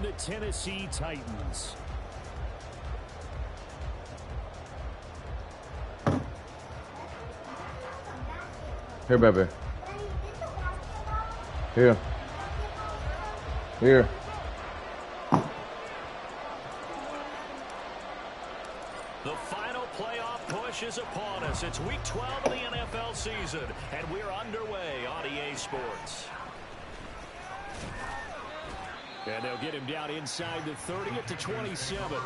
from the Tennessee Titans. Here, baby. Here. Here. The final playoff push is upon us. It's week 12 of the NFL season, and we're underway on EA Sports. And they'll get him down inside the 30 at the 27.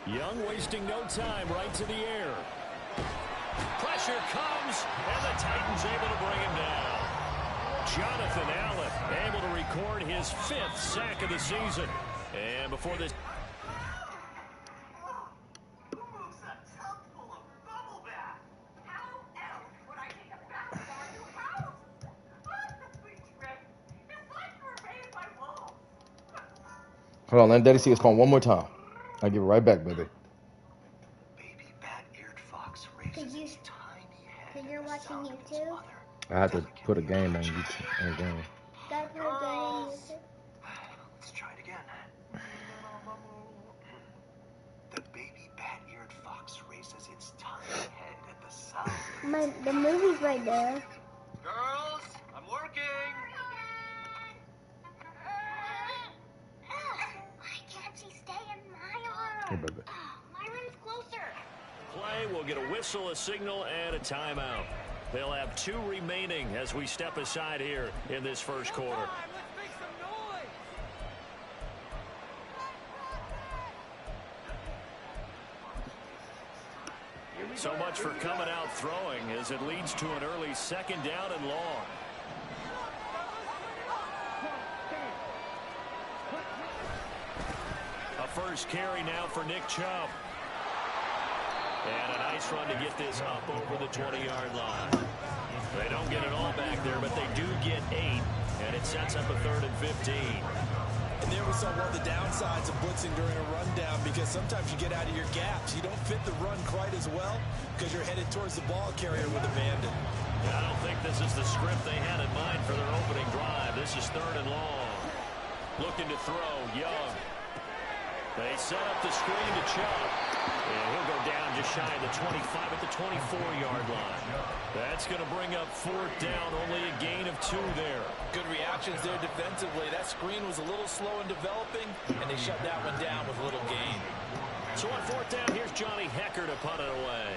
Young wasting no time, right to the air. Pressure comes, and the Titans able to bring him down. Jonathan Allen able to record his 5th sack of the season. And before this... Hold on, let Daddy see his phone one more time. I'll give it right back, baby. Baby bat-eared fox raises his tiny head. Because you're watching YouTube? I had to put a game on YouTube. On a game. That's what game. Let's try it again. The baby bat-eared fox raises its tiny head at the sound. The movie's right there. Girls, I'm working. Why can't she stay in my arm? Here, baby. My room's closer. Play will get a whistle, a signal, and a timeout. They'll have 2 remaining as we step aside here in this first quarter. So much for coming out throwing as it leads to an early 2nd down and long. A first carry now for Nick Chubb. And a nice run to get this up over the 20-yard line. They don't get it all back there, but they do get 8, and it sets up a 3rd and 15. And there we saw one of the downsides of blitzing during a rundown, because sometimes you get out of your gaps. You don't fit the run quite as well because you're headed towards the ball carrier with abandon. I don't think this is the script they had in mind for their opening drive. This is 3rd and long. Looking to throw, Young. They set up the screen to Chubb. And he'll go down just shy of the 25 at the 24-yard line. That's going to bring up 4th down, only a gain of 2 there. Good reactions there defensively. That screen was a little slow in developing, and they shut that one down with a little gain. So on 4th down, here's Johnny Hecker to punt it away.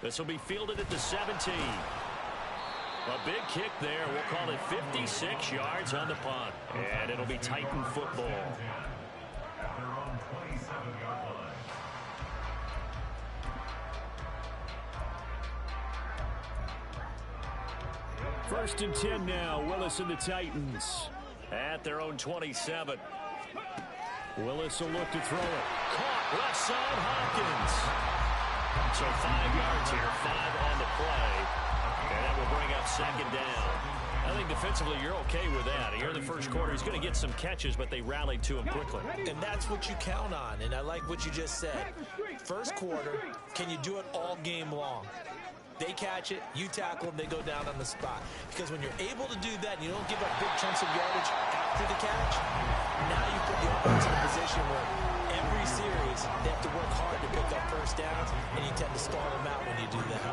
This will be fielded at the 17. A big kick there. We'll call it 56 yards on the punt. And it'll be Titan football. First and 10 now. Willis and the Titans at their own 27. Willis will look to throw it. Caught left side, Hopkins. So 5 yards here, 5 on the play. And that will bring up 2nd down. I think defensively you're okay with that. Here in the first quarter, he's going to get some catches, but they rallied to him quickly. And that's what you count on, and I like what you just said. First quarter, can you do it all game long? They catch it, you tackle them, they go down on the spot. Because when you're able to do that and you don't give up big chunks of yardage after the catch, now you put the offense in a position where every series they have to work hard to pick up first downs, and you tend to stall them out when you do that.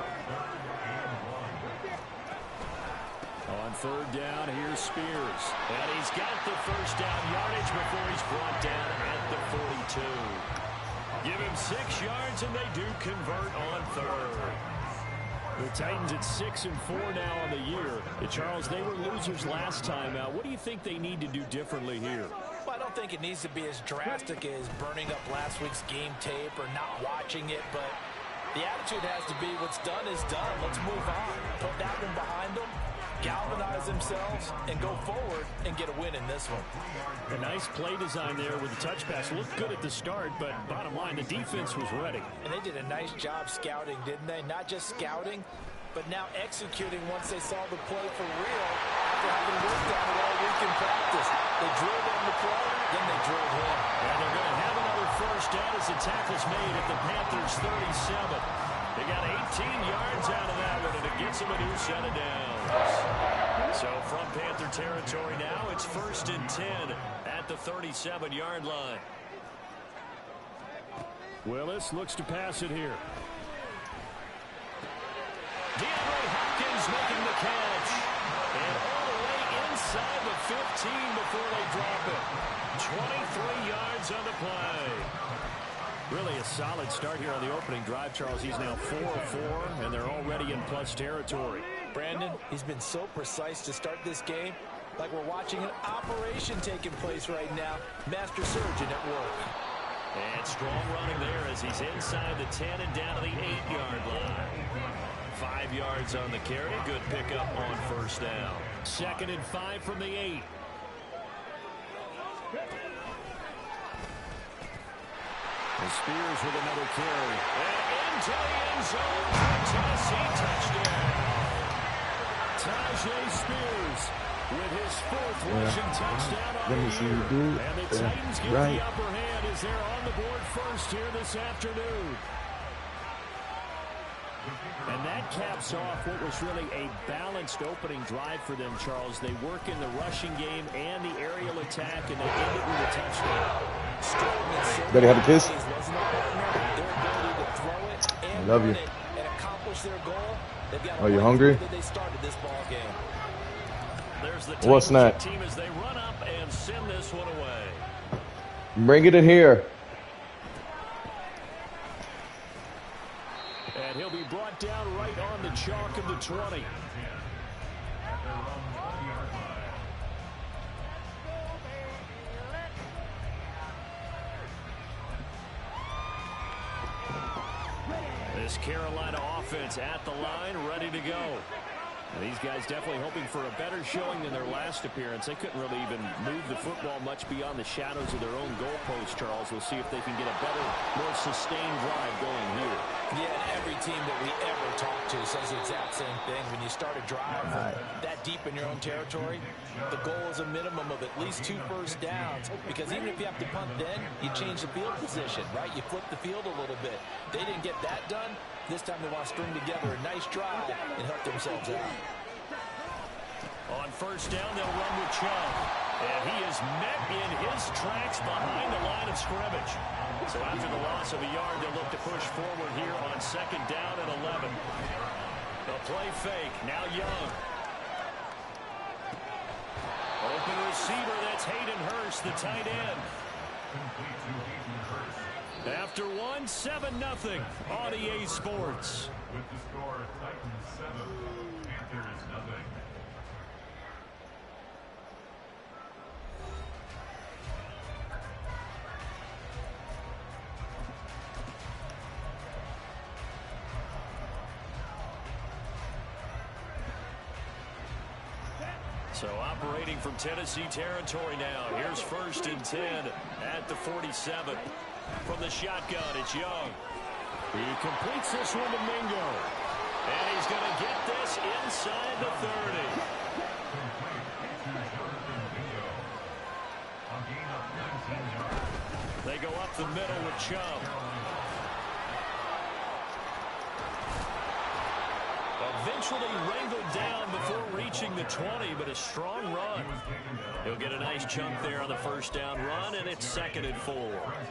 On 3rd down, here's Spears. And he's got the first down yardage before he's brought down at the 42. Give him 6 yards, and they do convert on 3rd. The Titans at 6-4 now on the year. Charles, they were losers last time out. What do you think they need to do differently here? Well, I don't think it needs to be as drastic as burning up last week's game tape or not watching it, but the attitude has to be what's done is done. Let's move on. Put that one behind them galvanize themselves and go forward and get a win in this one. A nice play design there with the touch pass. Looked good at the start, but bottom line, the defense was ready. And they did a nice job scouting, didn't they? Not just scouting, but now executing once they saw the play for real after having worked on it all week in practice. They drilled on the play, then they drilled him. And they're going to have another first down as the tackle's made at the Panthers' 37. They got 18 yards out of that one, and it gets them a new set of downs. So from Panther territory now, it's 1st and 10 at the 37-yard line. Willis looks to pass it here. DeAndre Hopkins making the catch. And all the way inside the 15 before they drop it. 23 yards on the play. Really a solid start here on the opening drive, Charles. He's now 4 of 4, and they're already in plus territory. Brandon, he's been so precise to start this game, like we're watching an operation taking place right now. Master surgeon at work. And strong running there as he's inside the 10 and down to the 8-yard line. 5 yards on the carry. Good pickup on first down. 2nd and 5 from the 8. And Spears with another carry. And into the end zone for Tennessee touchdown. Tajay Spears with his 4th rushing touchdown on Let me the see year. you do it. And the Titans get Right. the upper hand as they're on the board first here this afternoon. And that caps off what was really a balanced opening drive for them, Charles. They work in the rushing game and the aerial attack, and they end it with a touchdown. Better have a kiss. I love you. And accomplish their goal. They've got Are you hungry? They started this ball game. There's the What's that? team as they run up and send this one away. Bring it in here. And he'll be brought down right on the chalk of the 20. This Carolina offense at the line, ready to go. And these guys definitely hoping for a better showing than their last appearance. They couldn't really even move the football much beyond the shadows of their own goalpost, Charles. We'll see if they can get a better, more sustained drive going here. Yeah, and every team that we ever talk to says the exact same thing. When you start a drive that deep in your own territory, the goal is a minimum of at least 2 first downs. Because even if you have to punt then, you change the field position, right? You flip the field a little bit. They didn't get that done. This time they want to string together a nice drive and help themselves out. On first down, they'll run with Chubb. And he is met in his tracks behind the line of scrimmage. So after the loss of a yard, they'll look to push forward here on 2nd down and 11. They'll play fake. Now Young. Open receiver, that's Hayden Hurst, the tight end. After 1, 7-0 on EA Sports. With the score, Titans 7, Panthers 0. So operating from Tennessee territory now. Here's 1st and 10 at the 47. From the shotgun, it's Young. He completes this one to Mingo. And he's going to get this inside the 30. They go up the middle with Chubb. Eventually wrangled down before reaching the 20, but a strong run. He'll get a nice chunk there on the first down run, and it's 2nd and 4.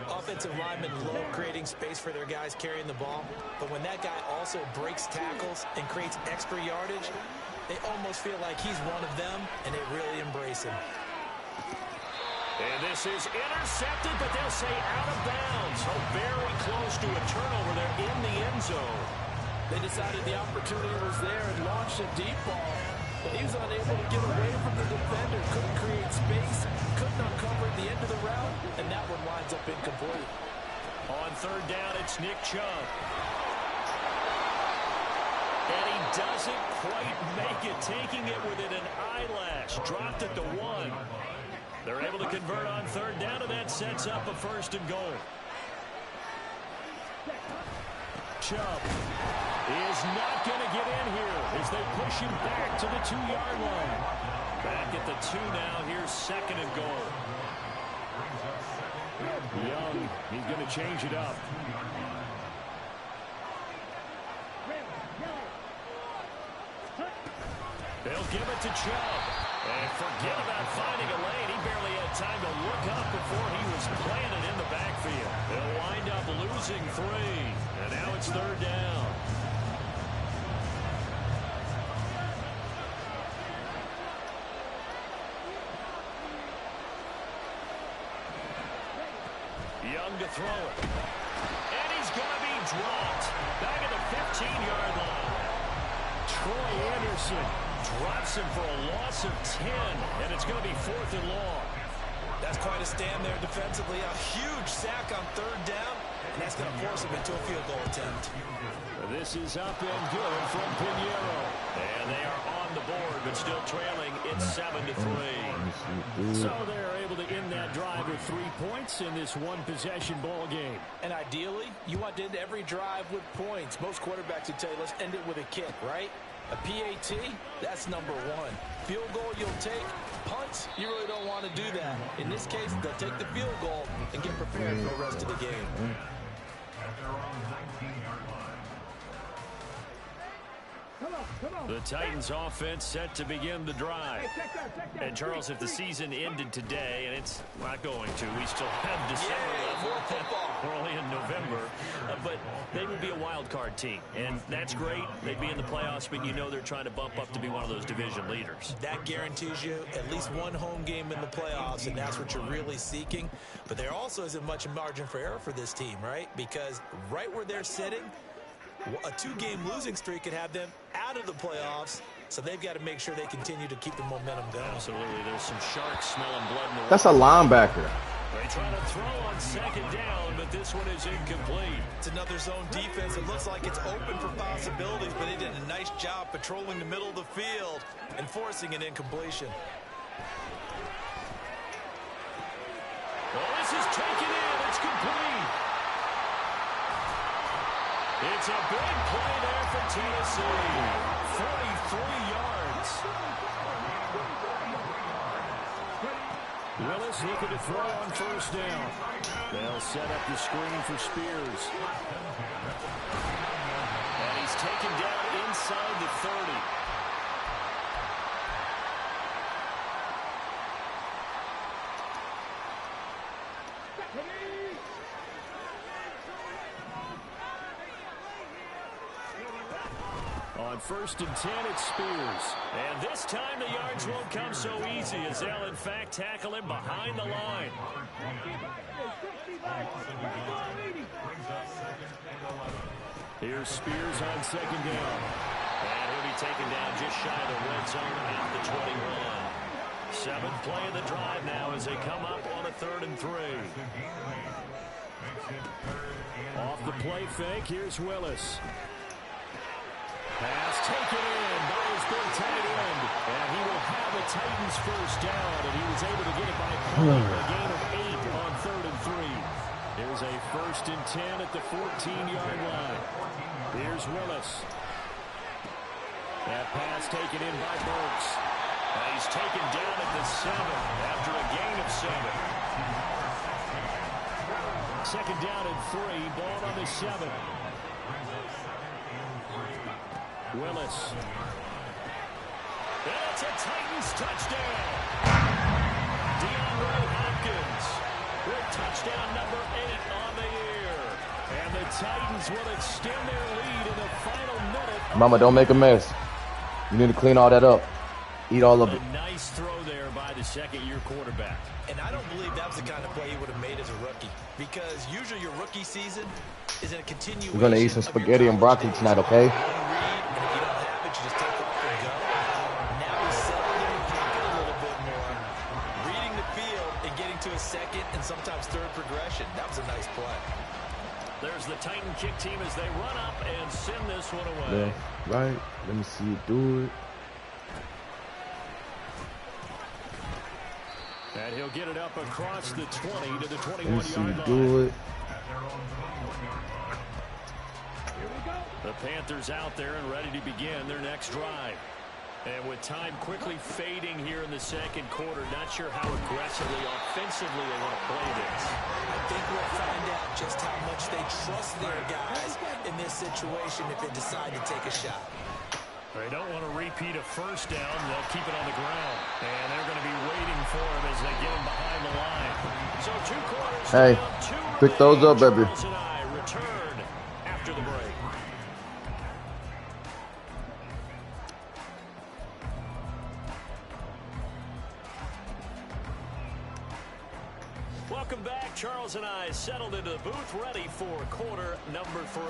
Offensive linemen love creating space for their guys carrying the ball, but when that guy also breaks tackles and creates extra yardage, they almost feel like he's one of them, and they really embrace him. And this is intercepted, but they'll say out of bounds. So very close to a turnover there in the end zone. They decided the opportunity was there and launched a deep ball, but he was unable to get away from the defender, couldn't create space, couldn't uncover at the end of the route, and that one winds up incomplete. On 3rd down, it's Nick Chubb. And he doesn't quite make it, taking it within an eyelash. Dropped it to 1. They're able to convert on third down, and that sets up a 1st and goal. Chubb is not going to get in here as they push him back to the 2-yard line. Back at the 2 now. Here's 2nd and goal. Young, he's going to change it up. They'll give it to Chubb. And forget about finding a lane. He barely had time to look up before he was planted in the backfield. They'll wind up losing 3. And now it's 3rd down. Young to throw it. And he's going to be dropped. Back at the 15-yard line. Troy Anderson drops him for a loss of 10. And it's going to be 4th and long. That's quite a stand there defensively. A huge sack on 3rd down. And that's going to force him into a field goal attempt. This is up and good from Pinheiro. And they are on the board, but still trailing. It's 7-3. So they're able to end that drive with 3 points in this one-possession ball game. And ideally, you want to end every drive with points. Most quarterbacks would tell you, let's end it with a kick, right? A PAT, that's number 1. Field goal you'll take. Punts, you really don't want to do that. In this case, they'll take the field goal and get prepared for the rest of the game. The Titans offense set to begin the drive. And Charles, if the season ended today, and it's not going to, we still have December left. We're only in November. But they would be a wild card team. And that's great. They'd be in the playoffs, but you know they're trying to bump up to be one of those division leaders. That guarantees you at least one home game in the playoffs, and that's what you're really seeking. But there also isn't much margin for error for this team, right? Because right where they're sitting, a 2-game losing streak could have them out of the playoffs, so they've got to make sure they continue to keep the momentum going. Absolutely. There's some sharks smelling blood in the That's a linebacker. They try to throw on 2nd down, but this one is incomplete. It's another zone defense. It looks like it's open for possibilities, but they did a nice job patrolling the middle of the field and forcing an incompletion. Well, this is taken in. It's complete. It's a big play there for Tennessee. 43 yards. Willis looking to throw on 1st down. They'll set up the screen for Spears. And he's taken down inside the 30. On 1st and 10, it's Spears. And this time the yards won't come so easy as they'll, in fact, tackle him behind the line. Here's Spears on 2nd down. And he'll be taken down just shy of the red zone at the 21. 7th play of the drive now as they come up on a 3rd and 3. Off the play fake, here's Willis. Pass taken in by his big tight end. And he will have a Titans 1st down. And he was able to get it by Cole. A gain of 8 on 3rd and 3. Here's a 1st and 10 at the 14-yard line. Here's Willis. That pass taken in by Burks. And he's taken down at the 7 after a gain of 7. 2nd down and 3. Ball on the 7. Willis. And it's a Titans touchdown. DeAndre Hopkins with touchdown number 8 on the year. And the Titans will extend their lead in the final minute. Mama, don't make a mess. You need to clean all that up. Eat all of it. A nice throw there by the 2nd-year quarterback. And I don't believe that was the kind of play he would have made as a rookie. Because usually your rookie season is in a continuation. We're going to eat some spaghetti and broccoli tonight, okay? Second and sometimes 3rd progression. That was a nice play. There's the Titan kick team as they run up and send this one away. Left, right. Let me see you do it. And he'll get it up across the 20 to the 21-yard line. Let me see you do it. The Panthers out there and ready to begin their next drive. And with time quickly fading here in the second quarter, not sure how aggressively, offensively they want to play this. I think we'll find out just how much they trust their guys in this situation if they decide to take a shot. They don't want to repeat a first down. They'll keep it on the ground. And they're going to be waiting for him as they get him behind the line. So 2 quarters Hey, down, 2 pick those up, baby. Charles and I return after the break. Welcome back. Charles and I settled into the booth, ready for quarter number 3.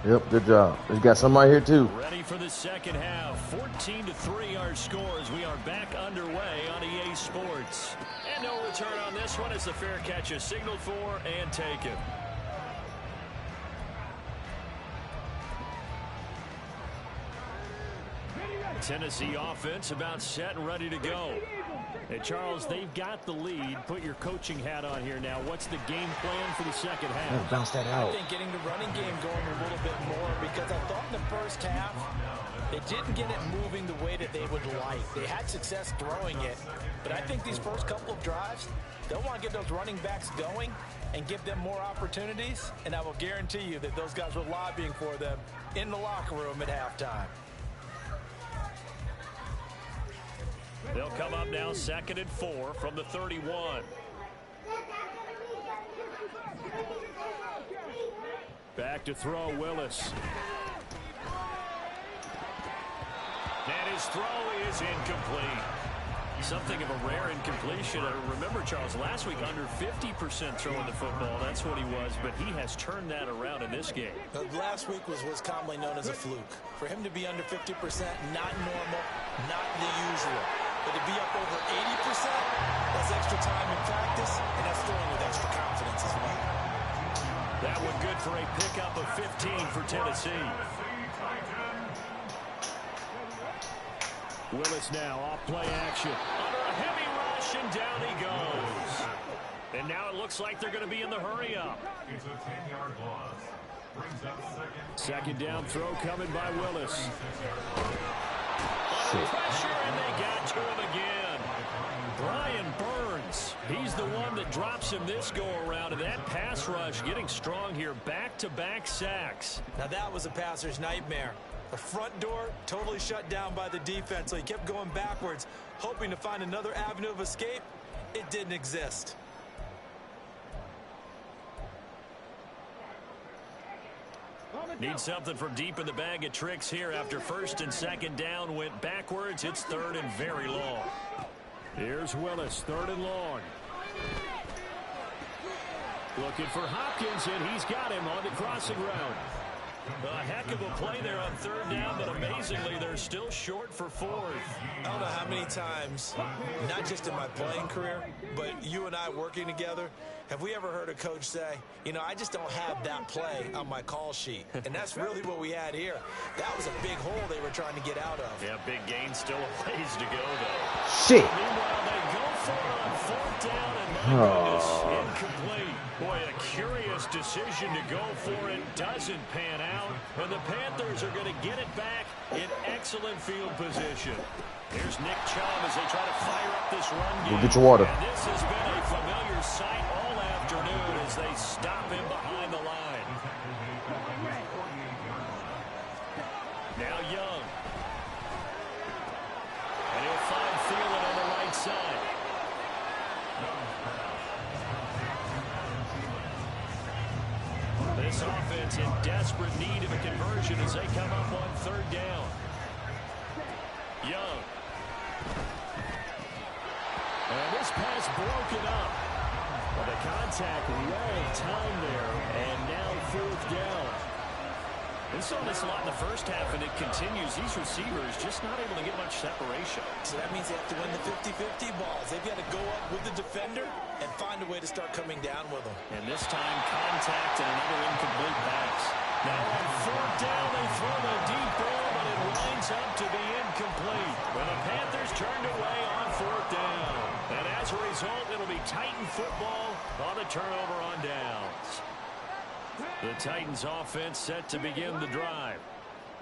Yep, good job. We got some right here, too. Ready for the second half. 14-3 our scores. We are back underway on EA Sports. And no return on this one as the fair catch is signaled for and taken. Tennessee offense about set and ready to go. Hey, Charles, they've got the lead. Put your coaching hat on here now. What's the game plan for the second half? Bounce that out. I think getting the running game going a little bit more, because I thought in the first half they didn't get it moving the way that they would like. They had success throwing it, but I think these first couple of drives, they'll want to get those running backs going and give them more opportunities, and I will guarantee you that those guys were lobbying for them in the locker room at halftime. They'll come up now 2nd and 4 from the 31. Back to throw, Willis. And his throw is incomplete. Something of a rare incompletion. I remember, Charles, last week under 50% throwing the football. That's what he was, but he has turned that around in this game. Last week was what's commonly known as a fluke. For him to be under 50%, not normal, not the usual. But to be up over 80%, that's extra time in practice, and that's throwing with extra confidence as well. That one good for a pickup of 15 for Tennessee. Willis now off play action. Under a heavy rush, and down he goes. And now it looks like they're going to be in the hurry up. It's a 10-yard loss. Brings up second down throw coming by Willis. Under pressure, and they got to him again. Brian Burns, he's the one that drops him this go-around, and that pass rush getting strong here. Back-to-back sacks. Now that was a passer's nightmare. The front door totally shut down by the defense, so he kept going backwards, hoping to find another avenue of escape. It didn't exist. Need something from deep in the bag of tricks here after 1st and 2nd down went backwards. It's 3rd and very long. Here's Willis, 3rd and long. Looking for Hopkins, and he's got him on the crossing route. A heck of a play there on 3rd down, but amazingly, they're still short for 4th. I don't know how many times, not just in my playing career, but you and I working together, have we ever heard a coach say, you know, I just don't have that play on my call sheet. And that's really what we had here. That was a big hole they were trying to get out of. Yeah, big gain, still a ways to go, though. Shit. Meanwhile, they go for it on 4th down, and my goodness, incomplete. Boy, a curious decision to go for it. Doesn't pan out. And the Panthers are going to get it back in excellent field position. Here's Nick Chubb as they try to fire up this run game. Go get your water. And this has been a familiar sight all afternoon as they stop him behind the line. Now Young. And he'll find Thielen on the right side. This offense in desperate need of a conversion as they come up on 3rd down. Young. And this pass broken up. Well, the contact well timed there, and now 4th down. We saw this a lot in the first half, and it continues. These receivers just not able to get much separation. So that means they have to win the 50-50 balls. They've got to go up with the defender and find a way to start coming down with them. And this time, contact and another incomplete pass. Now on fourth down, they throw the deep ball, but it winds up to be incomplete. When the Panthers turned away on fourth down. And as a result, it'll be Titan football on the turnover on downs. The Titans offense set to begin the drive.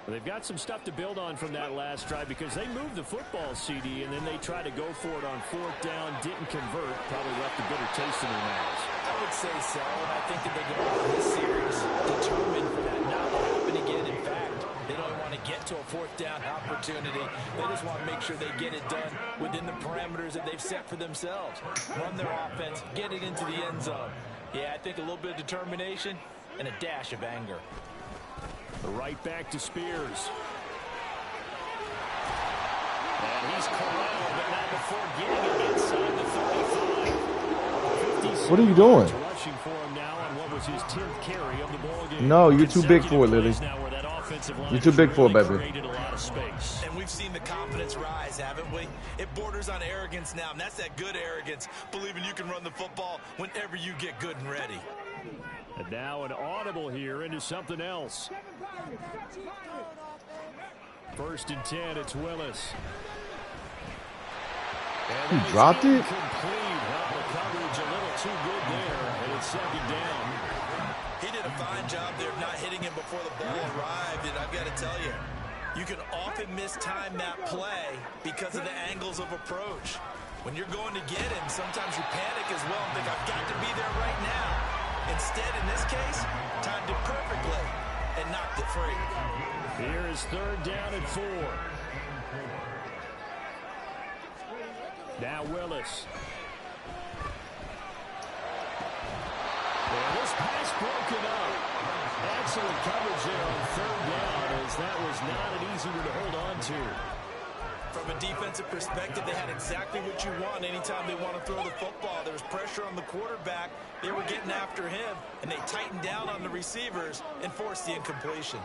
They've got some stuff to build on from that last drive because they moved the football, CD, and then they tried to go for it on fourth down, didn't convert, probably left a bitter taste in their mouths. I would say so, and I think that they go into this series determined for that not to happen again. In fact, they don't want to get to a fourth down opportunity. They just want to make sure they get it done within the parameters that they've set for themselves. Run their offense, get it into the end zone. Yeah, I think a little bit of determination and a dash of anger. The right back to Spears. And he's corralled, but not before getting him inside the 35. What are you doing? Rushing for him now on what was his 10th carry of the ball game. No, you're too big for it, Lily. You're too big for it, baby. And we've seen the confidence rise, haven't we? It borders on arrogance now, and that's that good arrogance, believing you can run the football whenever you get good and ready. And now an audible here into something else. First and 10, it's Willis. He dropped it? Complete. Well, the coverage a little too good there, and it's second down. He did a fine job there of not hitting him before the ball arrived, and I've got to tell you, you can often mistime that play because of the angles of approach. When you're going to get him, sometimes you panic as well and think, I've got to be there right now. Instead, in this case, timed it perfectly and knocked it free. Here is third down and 4. Now Willis. And this pass broken up. Excellent coverage there on third down, as that was not an easy one to hold on to. From a defensive perspective, they had exactly what you want anytime they want to throw the football. There was pressure on the quarterback. They were getting after him, and they tightened down on the receivers and forced the incompletion.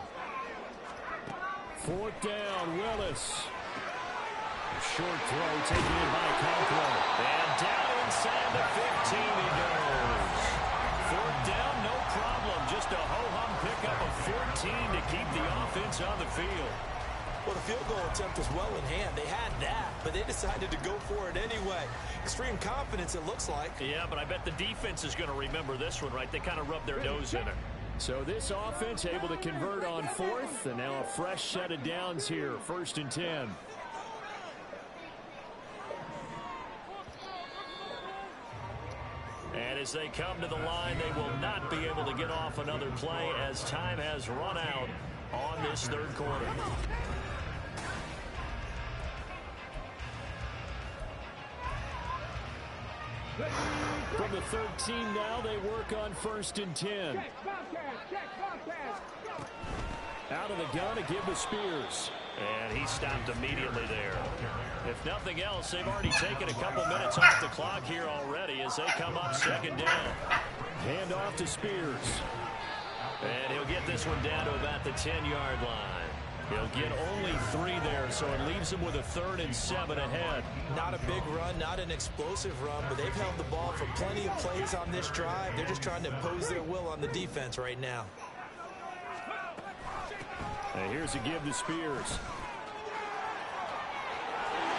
Fourth down, Willis. A short throw taken in by Conklin. And down inside the 15 he goes. Fourth down, no problem. Just a ho-hum pickup of 14 to keep the offense on the field. Well, the field goal attempt was well in hand. They had that, but they decided to go for it anyway. Extreme confidence, it looks like. Yeah, but I bet the defense is going to remember this one, right? They kind of rubbed their nose in it. So this offense able to convert on fourth, and now a fresh set of downs here, first and 10. And as they come to the line, they will not be able to get off another play as time has run out on this third quarter. From the 13 now, they work on first and 10. Out of the gun to give to Spears. And he stopped immediately there. If nothing else, they've already taken a couple minutes off the clock here already as they come up second down. Hand off to Spears. And he'll get this one down to about the 10-yard line. He'll get only 3 there, so it leaves him with a 3rd and 7 ahead. Not a big run, not an explosive run, but they've held the ball for plenty of plays on this drive. They're just trying to impose their will on the defense right now. And here's a give to Spears.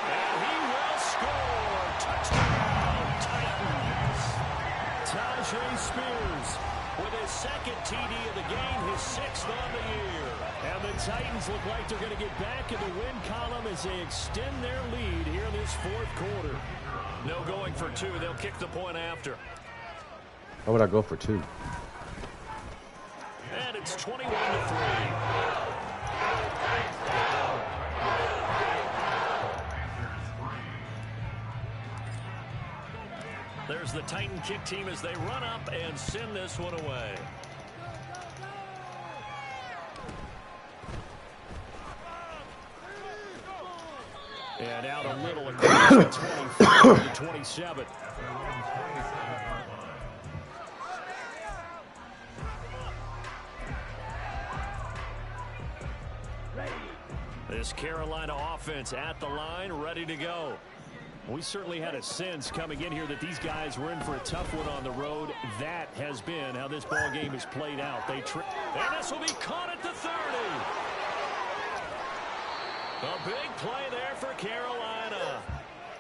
And he will score. Touchdown, Titans. Tajay Spears with his 2nd TD of the game, his 6th on the year. And the Titans look like they're going to get back in the win column as they extend their lead here in this fourth quarter. No going for 2. They'll kick the point after. Why would I go for 2? And it's 21-3. There's the Titan kick team as they run up and send this one away. And out a little across the 24 to 27. This Carolina offense at the line, ready to go. We certainly had a sense coming in here that these guys were in for a tough one on the road. That has been how this ball game is played out. And this will be caught at the 30. A big play there for Carolina.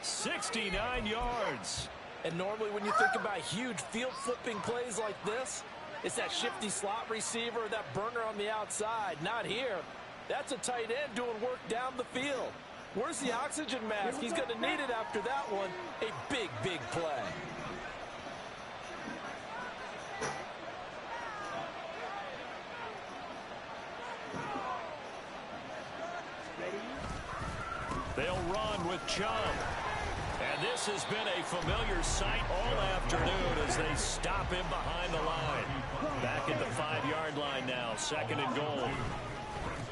69 yards. And normally when you think about huge field-flipping plays like this, it's that shifty slot receiver, that burner on the outside. Not here. That's a tight end doing work down the field. Where's the oxygen mask? He's going to need it after that one. A big, big play. They'll run with Chubb. And this has been a familiar sight all afternoon as they stop him behind the line. Back at the 5-yard line now, 2nd and goal.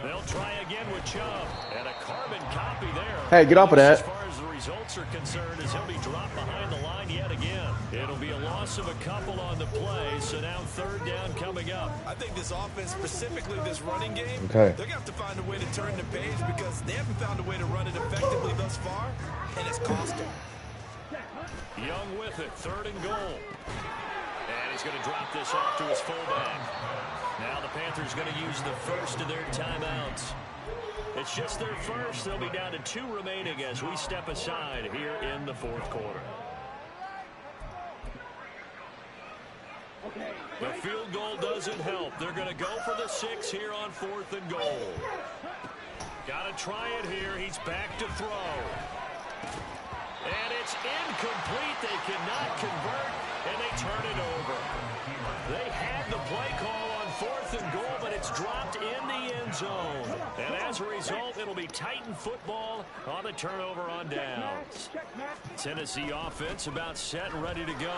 They'll try again with Chubb, and a carbon copy there. Hey, get off of that. As far as the results are concerned, as he'll be dropped behind the line yet again. It'll be a loss of a couple on the play, so now 3rd down coming up. I think this offense, specifically this running game, okay, they're going to have to find a way to turn the page because they haven't found a way to run it effectively thus far, and it's cost them. Young with it, 3rd and goal. And he's going to drop this off to his fullback. Now the Panthers going to use the first of their timeouts. It's just their first. They'll be down to 2 remaining as we step aside here in the 4th quarter. The field goal doesn't help. They're going to go for the 6 here on 4th and goal. Got to try it here. He's back to throw. And it's incomplete. They cannot convert, and they turn it over. They had the play call on 4th and goal, but it's dropped in the end zone. And as a result, it'll be Titan football on the turnover on downs. Tennessee offense about set and ready to go.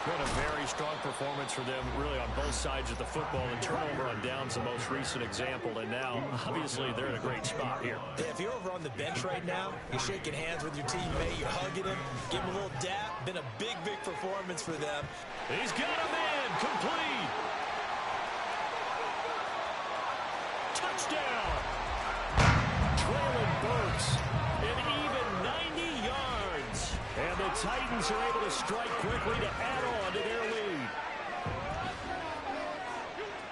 Been a very strong performance for them, really, on both sides of the football. And turnover on downs, the most recent example. And now, obviously, they're in a great spot here. Yeah, if you're over on the bench right now, you're shaking hands with your teammate, you're hugging him, give him a little dap. Been a big, big performance for them. He's got a man, complete. Touchdown. Traylon Burks, an even 90 yards. And the Titans are able to strike quickly to add on to their lead.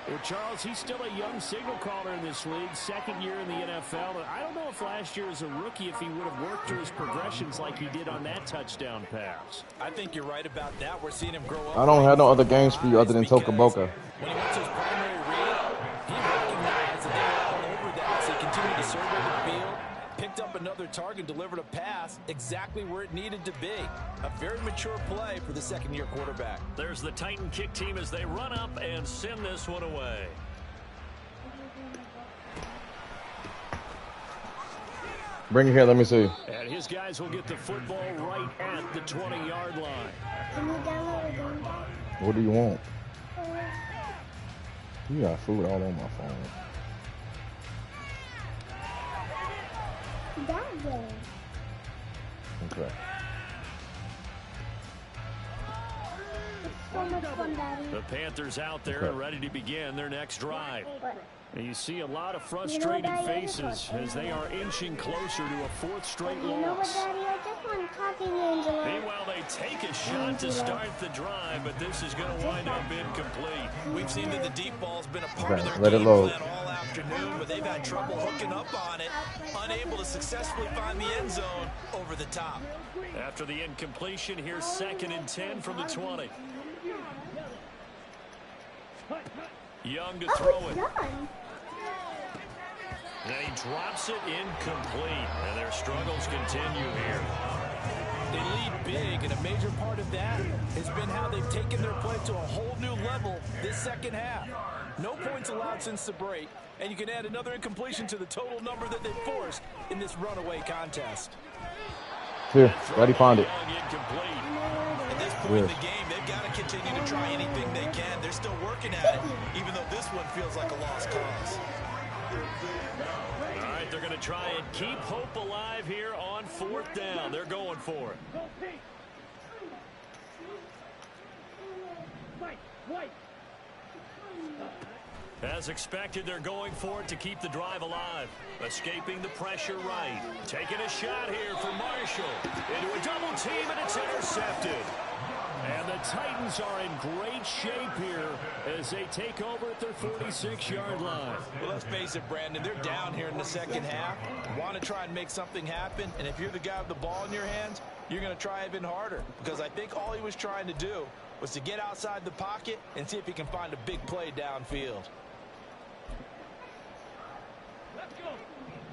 Well, Charles, he's still a young signal caller in this league, 2nd year in the NFL. I don't know if last year as a rookie, if he would have worked through his progressions like he did on that touchdown pass. I think you're right about that. We're seeing him grow up. I don't have no other games for you other than Toka Boca. When he went to his primary read, he recognized that they were all over that, so he continued to survey the field, picked up another target, delivered a pass exactly where it needed to be. A very mature play for the 2nd-year quarterback. There's the Titan kick team as they run up and send this one away. Bring it here, let me see. And his guys will get the football right at the 20-yard line. Can you download a game? What do you want? You got food all on my phone. That game. Okay. It's so much fun, Daddy. The Panthers out there and ready to begin their next drive. And you see a lot of frustrated faces as they are inching closer to a 4th straight You know what, loss. Daddy? I just want coffee, Angela. Meanwhile, they take a shot to start the drive, but this is going to wind up incomplete. We've seen that the deep ball's been a part of their let it game load. plan all afternoon, but they've had trouble hooking up on it, unable to successfully find the end zone over the top. After the incompletion, here's 2nd and 10 from the 20. Young to throw it. Done. And he drops it incomplete, and their struggles continue here. They lead big, and a major part of that has been how they've taken their play to a whole new level this 2nd half. No points allowed since the break, and you can add another incompletion to the total number that they've forced in this runaway contest. Here, Daddy found it. At this point in the game, they've got to continue to try anything they can. They're still working at it, even though this one feels like a lost cause. All right, they're going to try and keep hope alive here on 4th down. They're going for it. As expected, they're going for it to keep the drive alive. Escaping the pressure right. Taking a shot here for Marshall. Into a double team, and it's intercepted. And the Titans are in great shape here as they take over at their 46-yard line. Well, let's face it, Brandon, they're down here in the second half. Want to try and make something happen, and if you're the guy with the ball in your hands, you're going to try even harder, because I think all he was trying to do was to get outside the pocket and see if he can find a big play downfield.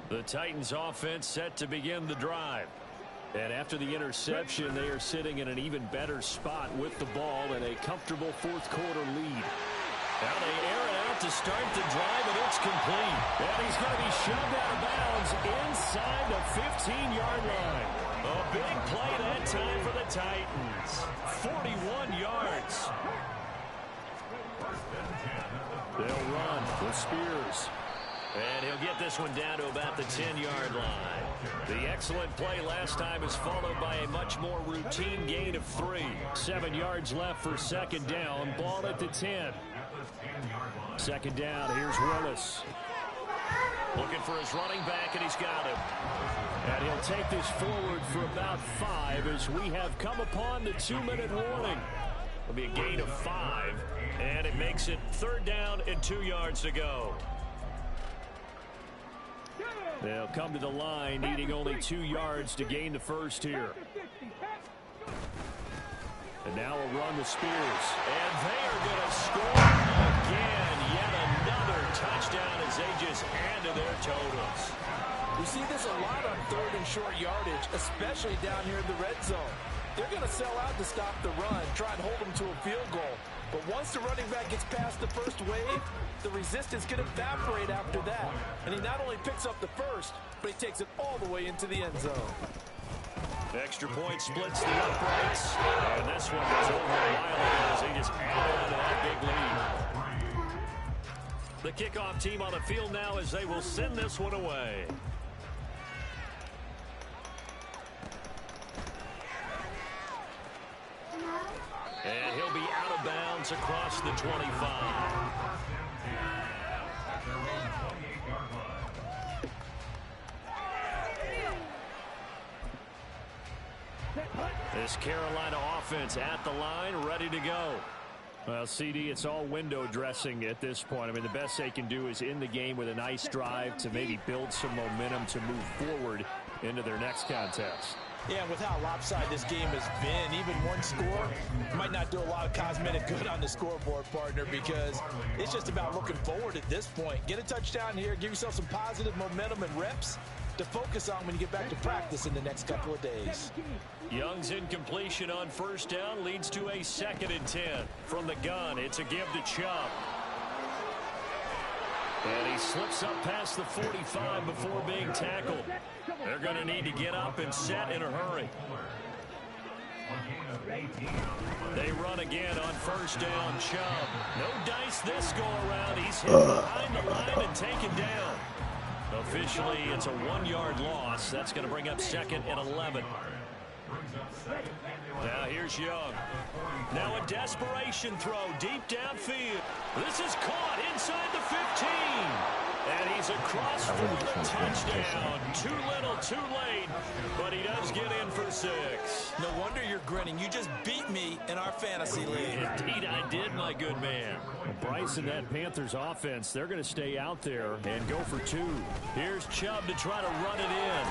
The Titans offense set to begin the drive. And after the interception, they are sitting in an even better spot with the ball and a comfortable fourth-quarter lead. Now they air it out to start the drive, and it's complete. And he's going to be shoved out of bounds inside the 15-yard line. A big play that time for the Titans. 41 yards. They'll run with Spears. And he'll get this one down to about the 10-yard line. The excellent play last time is followed by a much more routine gain of 3. 7 yards left for second down. Ball at the 10. Second down, here's Willis. Looking for his running back, and he's got him. And he'll take this forward for about 5 as we have come upon the 2-minute warning. It'll be a gain of 5, and it makes it third down and 2 yards to go. They'll come to the line, needing only 2 yards to gain the first here. And now a run with Spears. And they are going to score again. Yet another touchdown as they just add to their totals. We see this a lot on third and short yardage, especially down here in the red zone. They're going to sell out to stop the run, try and hold them to a field goal. But once the running back gets past the first wave, the resistance can evaporate after that. And he not only picks up the first, but he takes it all the way into the end zone. Extra point splits the uprights. And this one was over a while ago as they just added on to that big lead. The kickoff team on the field now as they will send this one away. And he'll be out of bounds across the 25. This Carolina offense at the line, ready to go. Well, CD, it's all window dressing at this point. I mean, the best they can do is in the game with a nice drive to maybe build some momentum to move forward into their next contest. Yeah, and with how lopsided this game has been, even one score might not do a lot of cosmetic good on the scoreboard, partner, because it's just about looking forward at this point. Get a touchdown here, give yourself some positive momentum and reps to focus on when you get back to practice in the next couple of days. Young's incompletion on first down leads to a 2nd and 10. From the gun, it's a give to Chubb. And he slips up past the 45 before being tackled. They're going to need to get up and set in a hurry. They run again on first down. Chubb. No dice this go around. He's hit behind the line and taken down. Officially, it's a 1-yard loss. That's going to bring up 2nd and 11. Now here's Young. Now a desperation throw deep downfield. This is caught inside the 15. And he's across for the touchdown. Too little, too late. But he does get in for 6. No wonder you're grinning. You just beat me in our fantasy league. Indeed I did, my good man. Bryce and that Panthers offense, they're going to stay out there and go for 2. Here's Chubb to try to run it in.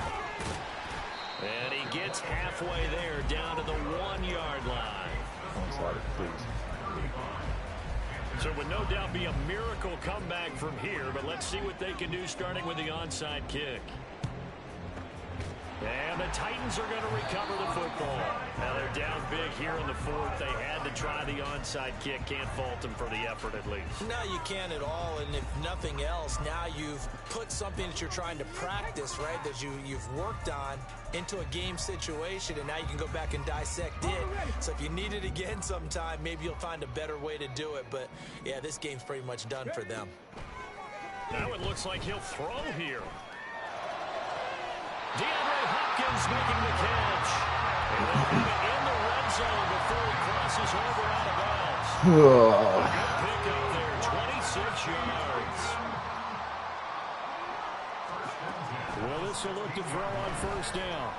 And he gets halfway there, down to the 1-yard line. Onside, please. So it would no doubt be a miracle comeback from here, but let's see what they can do starting with the onside kick. And the Titans are going to recover the football. Now they're down big here in the 4th. They had to try the onside kick. Can't fault them for the effort at least. No, you can't at all. And if nothing else, now you've put something that you're trying to practice, right, that you've worked on into a game situation, and now you can go back and dissect it. So if you need it again sometime, maybe you'll find a better way to do it. But, yeah, this game's pretty much done for them. Now it looks like he'll throw here. DeAndre Hopkins making the catch. And they'll put it in the red zone before he crosses over out of bounds. Good pick up there. 6 yards. Willis will look to throw on first down.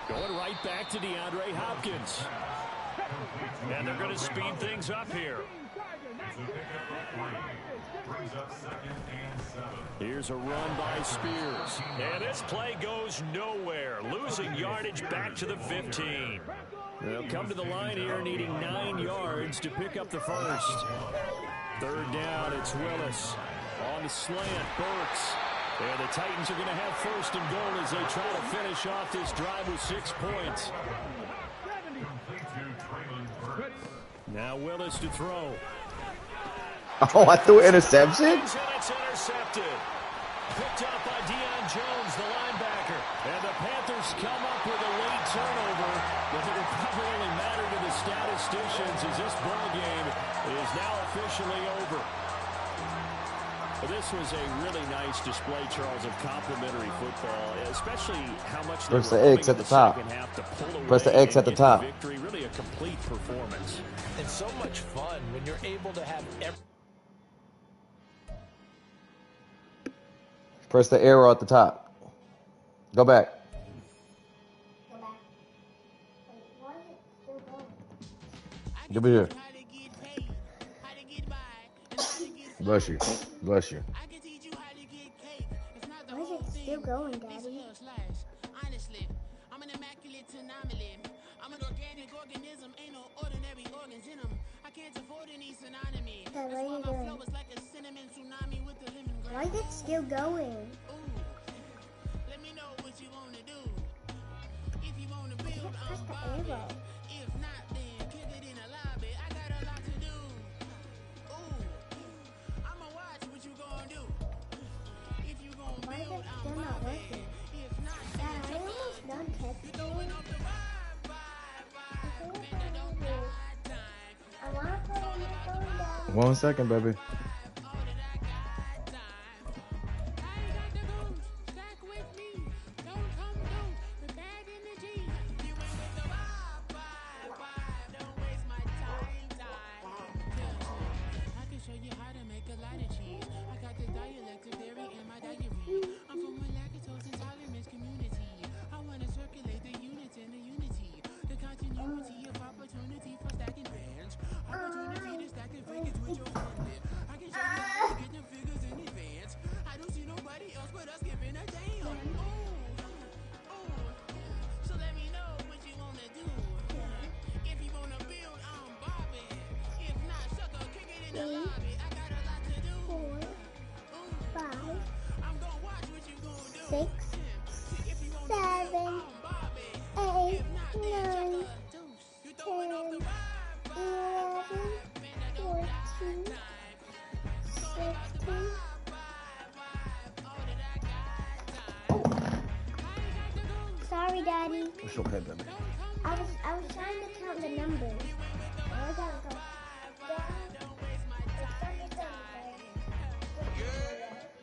Going right back to DeAndre Hopkins. And they're going to speed things up here. Here's a run by Spears. And this play goes nowhere. Losing yardage back to the 15. They'll come to the line here needing 9 yards to pick up the first. Third down, it's Willis. On the slant, Burks. And the Titans are going to have first and goal as they try to finish off this drive with 6 points. Now Willis to throw. Oh, I threw an interception? And it's intercepted. Picked up by Deion Jones, the linebacker. And the Panthers come up with a late turnover. But it will probably only matter to the statisticians as this ball game is now officially over. This was a really nice display, Charles, of complimentary football, especially how much they Press the X at the top. Press the X at the top. Victory, really a complete performance. And so much fun when you're able to have Press the arrow at the top. Go back. Give me here. Bless you. Bless you. Why is it still going, Daddy? Honestly, I'm an immaculate anomaly. I'm an organic organism, ain't no ordinary organs in them. I can't afford any synonymy. Dad, what are you doing? Flow is like a cinnamon tsunami with the lemongrass. Why is it still going? Let me know what you want to do. If you want to build, Press the arrow. If not, then kick it in a lobby. I got a lot to do. I'ma watch what you gonna do. If you gonna Why is build, it still not working? if not, Dad, I almost done texting. throwing up the vibe. Man, I don't got time. I want to put on your phone, Daddy. 1 second, baby. All that I got time. I ain't got the goons. Stack with me. Don't come through with bad energy. You ain't with the vibe. Don't waste my time. I can show you how to make a lot of cheese. I got the dialect of dairy in my diary. I'm from a lactose intolerance community. I want to circulate the units and the unity. The continuity of opportunity for stacking bands. Opportunity to stack the figures with your funding. I can show you how to get the figures in advance. I don't see nobody else but us giving a damn. So let me know what you wanna do. If you wanna build, I'm bobbing. If not, sucker, kick it in the lobby. I got a lot to do. 4, 5, I'm gonna watch what you gonna do. 6, If you 7, 8, 9, you throwing off the 10, 11, 14, 16. Sorry, Daddy. It's okay, baby. I was trying to count the numbers. I gotta go down.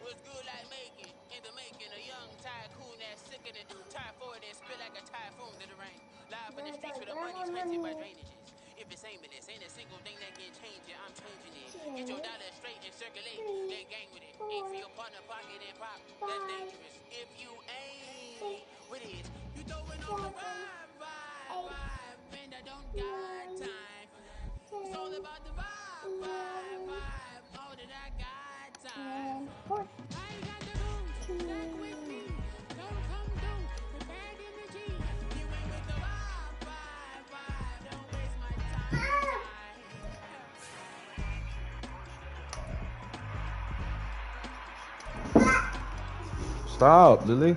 What's good like making? In the making, a young tycoon that's sickening. Tie forward and spill like a typhoon to the rain. Live in the streets with the money spent by drainages. If it's aimless, ain't a single thing that can change it. I'm changing it. Get your dollar straight and circulate. Then gang with it. Ain't for your partner pocket and pop. That's dangerous. If you ain't with it, you throwing on the vibe. And I don't got time. It's all about the vibe. All that I got time. 4, I ain't got the rules. Stack with me. Don't come through with bad energy. You ain't with the vibe. Don't waste my time. Stop, Lily.